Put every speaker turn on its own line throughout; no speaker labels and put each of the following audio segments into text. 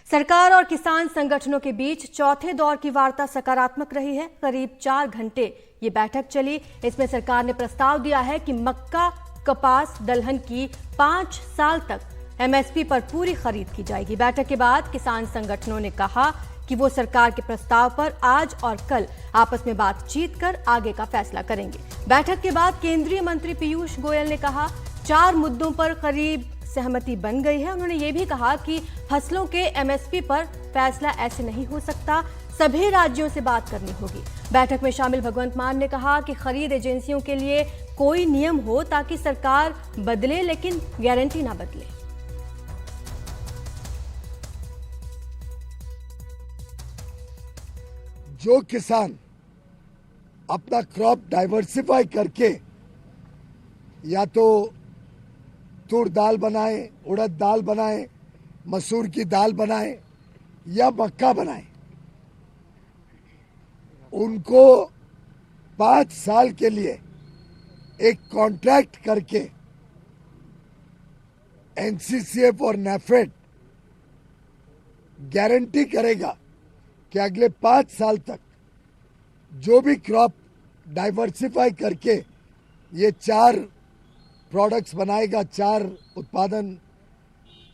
सरकार और किसान संगठनों के बीच चौथे दौर की वार्ता सकारात्मक रही है। करीब 4 घंटे ये बैठक चली। इसमें सरकार ने प्रस्ताव दिया है कि मक्का, कपास, दलहन की 5 साल तक एमएसपी पर पूरी खरीद की जाएगी। बैठक के बाद किसान संगठनों ने कहा कि वो सरकार के प्रस्ताव पर आज और कल आपस में बातचीत कर आगे का फैसला करेंगे। बैठक के बाद केंद्रीय मंत्री पीयूष गोयल ने कहा 4 मुद्दों पर करीब सहमति बन गई है। उन्होंने ये भी कहा कि फसलों के एमएसपी पर फैसला ऐसे नहीं हो सकता, सभी राज्यों से बात करनी होगी। बैठक में शामिल भगवंत मान ने कहा कि खरीद एजेंसियों के लिए कोई नियम हो ताकि सरकार बदले लेकिन गारंटी ना बदले।
जो किसान अपना क्रॉप डाइवर्सिफाई करके या तो तूर दाल बनाए, उड़द दाल बनाए, मसूर की दाल बनाए या मक्का बनाए, उनको 5 साल के लिए एक कॉन्ट्रैक्ट करके एनसीसीएफ और नैफेड गारंटी करेगा कि अगले 5 साल तक जो भी क्रॉप डाइवर्सिफाई करके ये 4 प्रोडक्ट्स बनाएगा, 4 उत्पादन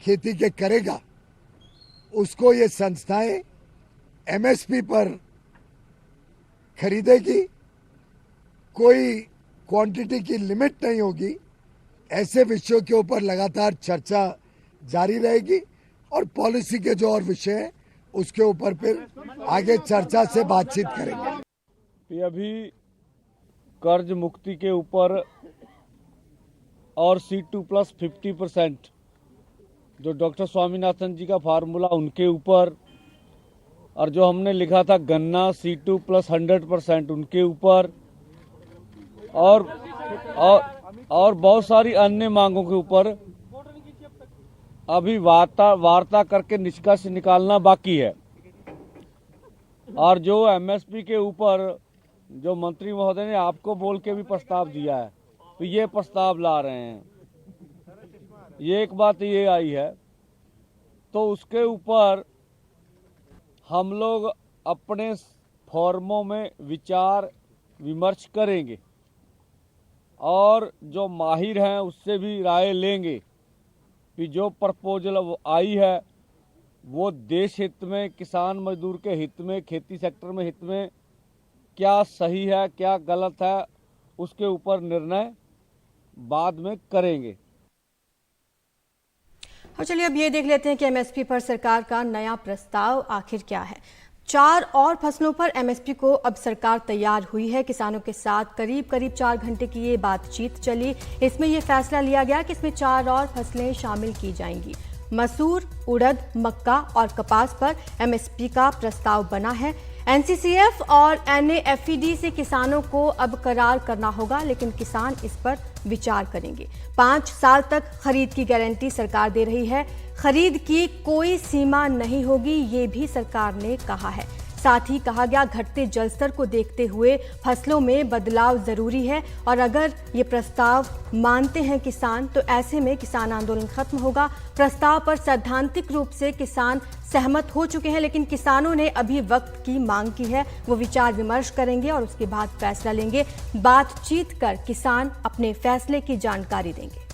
खेती के करेगा, उसको ये संस्थाएं एमएसपी पर खरीदेगी। कोई क्वांटिटी की लिमिट नहीं होगी। ऐसे विषयों के ऊपर लगातार चर्चा जारी रहेगी और पॉलिसी के जो और विषय हैं उसके ऊपर फिर आगे चर्चा से बातचीत करेंगे।
अभी कर्ज मुक्ति के ऊपर और C2 प्लस 50% जो डॉक्टर स्वामीनाथन जी का फार्मूला उनके ऊपर, और जो हमने लिखा था गन्ना C2 प्लस 100% उनके ऊपर, और बहुत सारी अन्य मांगों के ऊपर अभी वार्ता करके निष्कर्ष निकालना बाकी है। और जो एमएसपी के ऊपर जो मंत्री महोदय ने आपको बोल के भी प्रस्ताव दिया है, तो ये प्रस्ताव ला रहे हैं। ये एक बात ये आई है, तो उसके ऊपर हम लोग अपने फॉर्मों में विचार विमर्श करेंगे और जो माहिर हैं उससे भी राय लेंगे कि जो प्रपोजल आई है वो देश हित में, किसान मजदूर के हित में, खेती सेक्टर में हित में क्या सही है, क्या गलत है, उसके ऊपर निर्णय बाद में करेंगे।
और चलिए अब ये देख लेते हैं कि एमएसपी पर सरकार का नया प्रस्ताव आखिर क्या है। 4 और फसलों पर एमएसपी को अब सरकार तैयार हुई है। किसानों के साथ करीब 4 घंटे की ये बातचीत चली। इसमें ये फैसला लिया गया कि इसमें 4 और फसलें शामिल की जाएंगी। मसूर, उड़द, मक्का और कपास पर एमएसपी का प्रस्ताव बना है। एनसीसीएफ और एनएफईडी से किसानों को अब करार करना होगा, लेकिन किसान इस पर विचार करेंगे। 5 साल तक खरीद की गारंटी सरकार दे रही है। खरीद की कोई सीमा नहीं होगी, ये भी सरकार ने कहा है। साथ ही कहा गया घटते जल स्तर को देखते हुए फसलों में बदलाव जरूरी है और अगर ये प्रस्ताव मानते हैं किसान तो ऐसे में किसान आंदोलन खत्म होगा। प्रस्ताव पर सैद्धांतिक रूप से किसान सहमत हो चुके हैं, लेकिन किसानों ने अभी वक्त की मांग की है। वो विचार विमर्श करेंगे और उसके बाद फैसला लेंगे। बातचीत कर किसान अपने फैसले की जानकारी देंगे।